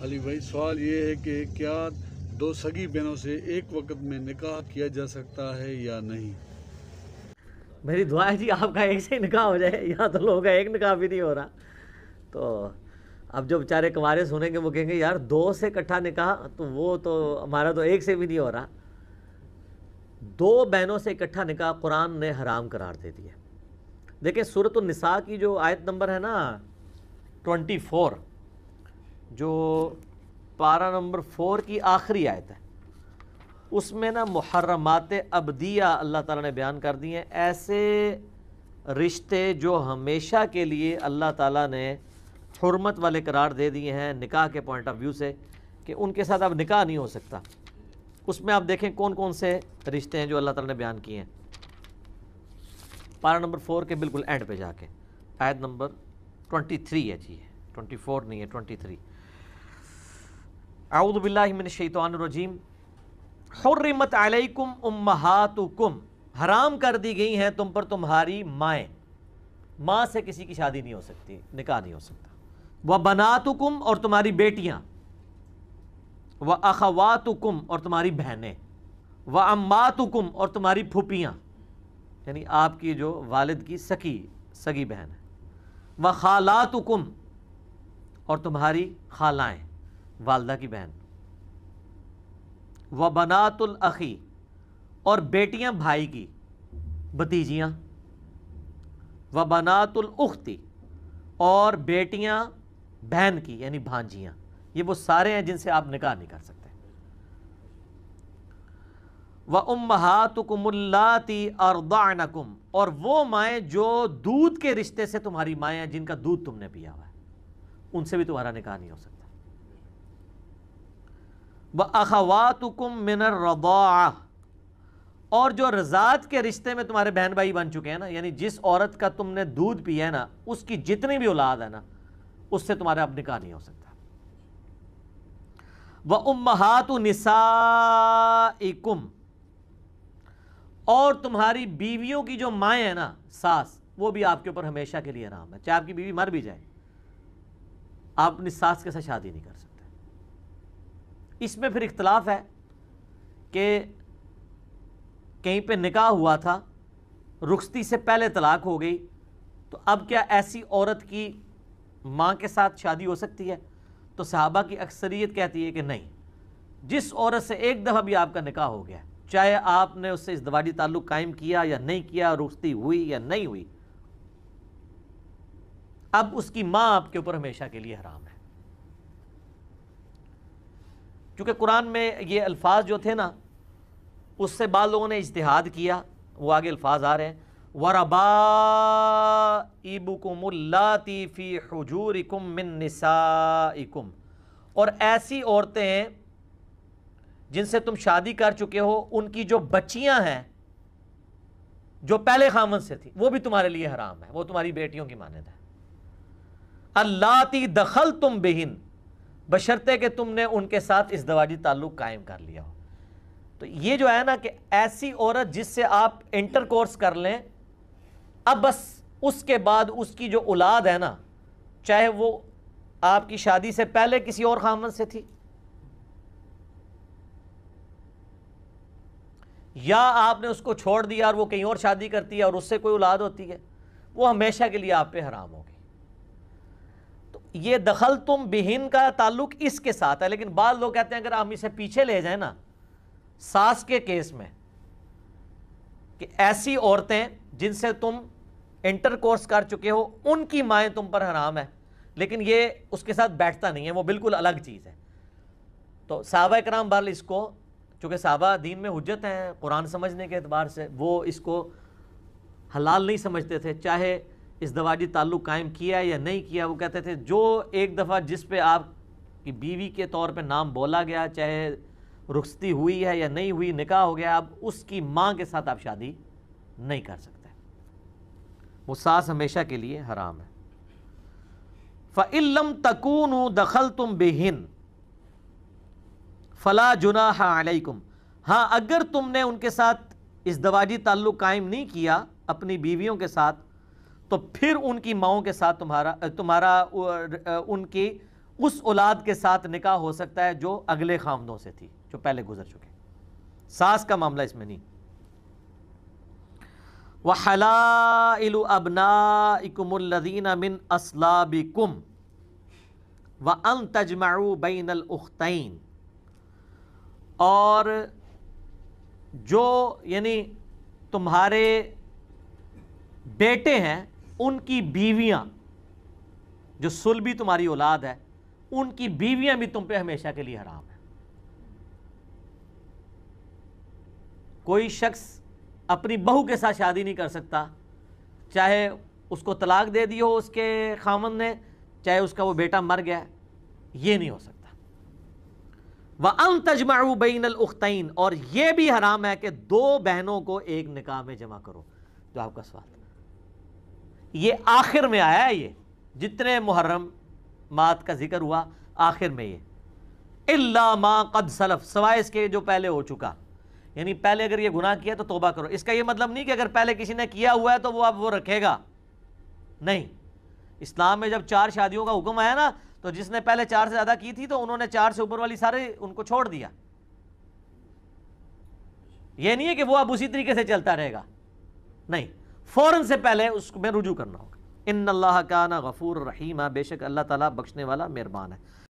علی بھائی سوال یہ ہے کہ کیا دو سگی بہنوں سے ایک وقت میں نکاح کیا جا سکتا ہے یا نہیں؟ میری دعا ہے جی آپ کا ایک سے ہی نکاح ہو جائے، یہاں تو لوگوں کا ایک نکاح بھی نہیں ہو رہا۔ تو اب جو بیچارے کنوارے سنیں گے وہ کہیں گے یار دو سے اکٹھا نکاح، تو وہ تو ہمارا تو ایک سے بھی نہیں ہو رہا۔ دو بہنوں سے اکٹھا نکاح قرآن نے حرام قرار دے دیا۔ دیکھیں سورۃ النساء کی جو آیت نمبر ہے نا 24، جو پارہ نمبر 4 کی آخری آیت ہے، اس میں نا محرمات ابدیہ اللہ تعالیٰ نے بیان کر دی ہیں، ایسے رشتے جو ہمیشہ کے لیے اللہ تعالیٰ نے حرمت والے قرار دے دیے ہیں نکاح کے پوائنٹ آف ویو سے، کہ ان کے ساتھ اب نکاح نہیں ہو سکتا۔ اس میں آپ دیکھیں کون کون سے رشتے ہیں جو اللہ تعالیٰ نے بیان کیے ہیں، پارہ نمبر 4 کے بالکل اینڈ پہ جا کے آیت نمبر 23 ہے جی، 24 نہیں ہے 23۔ اعوذ باللہ من الشیطان الرجیم، حرمت علیکم امہاتکم، حرام کر دی گئی ہیں تم پر تمہاری مائیں، ماں سے کسی کی شادی نہیں ہو سکتی، نکاح نہیں ہو سکتا۔ وبناتکم، اور تمہاری بیٹیاں، واخواتکم، اور تمہاری بہنیں، وعماتکم، اور تمہاری پھوپھیاں، یعنی آپ کی جو والد کی سگی بہن ہے، وخالاتکم، اور تمہاری خالائیں، والدہ کی بہن، وبنات الاخی، اور بیٹیاں بھائی کی، بھتیجیاں، وبنات الاختی، اور بیٹیاں بہن کی یعنی بھانجیاں۔ یہ وہ سارے ہیں جن سے آپ نکاح نہیں کر سکتے۔ وَأُمَّهَاتُكُمُ اللَّاتِي أَرْضَعْنَكُمْ، اور وہ مائیں جو دودھ کے رشتے سے تمہاری مائیں ہیں، جن کا دودھ تم نے پیا ہوا ہے، ان سے بھی تمہارا نکاح نہیں ہو سکتا۔ وَأَخَوَاتُكُمْ مِنَ الرَّضَاعَةِ، اور جو رضاعت کے رشتے میں تمہارے بہن بھائی بن چکے ہیں نا، یعنی جس عورت کا تم نے دودھ پیا ہے نا، اس کی جتنی بھی اولاد ہے نا، اس سے تمہارا اب نکاح نہیں ہو سکتا۔ وَأُمَّهَاتُ نِسَائِكُمْ، اور تمہاری بیویوں کی جو مائیں ہیں نا، ساس، وہ بھی آپ کے اوپر ہمیشہ کے لیے حرام ہے، چاہے آپ کی بیوی مر بھی جائے، آپ اپنی ساس کے ساتھ شادی نہیں کر سکتے۔ اس میں پھر اختلاف ہے کہ کہیں پہ نکاح ہوا تھا، رخصتی سے پہلے طلاق ہو گئی، تو اب کیا ایسی عورت کی ماں کے ساتھ شادی ہو سکتی ہے؟ تو صحابہ کی اکثریت کہتی ہے کہ نہیں، جس عورت سے ایک دفعہ بھی آپ کا نکاح ہو گیا، چاہے آپ نے اس سے ازدواجی تعلق قائم کیا یا نہیں کیا، رخصتی ہوئی یا نہیں ہوئی، اب اس کی ماں آپ کے اوپر ہمیشہ کے لیے حرام ہے۔ چونکہ قرآن میں یہ الفاظ جو تھے نا، اس سے بعض لوگوں نے اجتہاد کیا، وہ آگے الفاظ آ رہے ہیں، وَرَبَائِبُكُمُ اللَّاتِي فِي حُجُورِكُم مِّن نِّسَائِكُمْ، اور ایسی عورتیں ہیں جن سے تم شادی کر چکے ہو، ان کی جو بچیاں ہیں جو پہلے خامن سے تھی، وہ بھی تمہارے لیے حرام ہے، وہ تمہاری بیٹیوں کی مانند ہے۔ اللَّاتِي دَخَلْتُم بِهِنَّ، بشرطے کہ تم نے ان کے ساتھ ازدواجی تعلق قائم کر لیا ہو۔ تو یہ جو ہے نا کہ ایسی عورت جس سے آپ انٹر کورس کر لیں، اب بس اس کے بعد اس کی جو اولاد ہے نا، چاہے وہ آپ کی شادی سے پہلے کسی اور خامن سے تھی، یا آپ نے اس کو چھوڑ دیا اور وہ کہیں اور شادی کرتی ہے اور اس سے کوئی اولاد ہوتی ہے، وہ ہمیشہ کے لیے آپ پہ حرام ہوگی۔ تو یہ دخل تم بہن کا تعلق اس کے ساتھ ہے، لیکن بعض لوگ کہتے ہیں اگر ہم اسے پیچھے لے جائیں نا، ساس کے کیس میں، کہ ایسی عورتیں جن سے تم انٹر کورس کر چکے ہو، ان کی مائیں تم پر حرام ہے، لیکن یہ اس کے ساتھ بیٹھتا نہیں ہے، وہ بالکل الگ چیز ہے۔ تو صحابہ کرام بہرحال اس کو، چونکہ صحابہ دین میں حجت ہیں قرآن سمجھنے کے اعتبار سے، وہ اس کو حلال نہیں سمجھتے تھے، چاہے ازدواجی تعلق قائم کیا یا نہیں کیا، وہ کہتے تھے جو ایک دفعہ جس پہ آپ کی بیوی کے طور پہ نام بولا گیا، چاہے رخصتی ہوئی ہے یا نہیں ہوئی، نکاح ہو گیا، اب اس کی ماں کے ساتھ آپ شادی نہیں کر سکتے، وہ ساس ہمیشہ کے لیے حرام ہے۔ فَإِن لَّمْ تَكُونُوا دَخَلْتُمْ بِهِنَّ فَلَا جُنَاحَ عَلَيْكُمْ، ہاں اگر تم نے ان کے ساتھ ازدواجی تعلق قائم نہیں کیا اپنی بیویوں کے ساتھ، تو پھر ان کی ماؤں کے ساتھ تمہارا ان کی اس اولاد کے ساتھ نکاح ہو سکتا ہے جو اگلے خامدوں سے تھی، جو پہلے گزر چکے. ساس کا معاملہ اس میں نہیں. وَحَلَائِلُ أَبْنَائِكُمُ الَّذِينَ مِنْ أَصْلَابِكُمْ وَأَن تَجْمَعُوا بَيْنَ الْأُخْتَيْنِ، اور جو یعنی تمہارے بیٹے ہیں ان کی بیویاں، جو صلبی تمہاری اولاد ہے ان کی بیویاں بھی تم پہ ہمیشہ کے لیے حرام ہیں. کوئی شخص اپنی بہو کے ساتھ شادی نہیں کر سکتا، چاہے اس کو طلاق دے دی ہو اس کے خامند نے، چاہے اس کا وہ بیٹا مر گیا، یہ نہیں ہو سکتا. وَأَن تَجْمَعُوا بَيْنَ الْأُخْتَيْنِ، اور یہ بھی حرام ہے کہ دو بہنوں کو ایک نکاح میں جمع کرو. جو آپ کا سوال یہ آخر میں آیا ہے، یہ جتنے محرمات کا ذکر ہوا آخر میں یہ اِلَّا مَا قَدْ سَلَف، سوائے اس کے جو پہلے ہو چکا. یعنی پہلے اگر یہ گناہ کیا تو توبہ کرو. اس کا یہ مطلب نہیں کہ اگر پہلے کسی نے کیا ہوا ہے تو وہ اب وہ رکھے گا، نہیں. اسلام میں جب 4 شادیوں کا حکم آیا نا تو جس نے پہلے 4 سے زیادہ کی تھی تو انہوں نے 4 سے اوپر والی سارے ان کو چھوڑ دیا. یہ نہیں ہے کہ وہ اب اسی طریقے سے چلتا رہے گا، نہیں، فوراً سے پہلے اس میں رجوع کرنا ہوگا. ان اللہ کان غفور رحیم، بے شک اللہ تعالیٰ بخشنے والا مہربان ہے.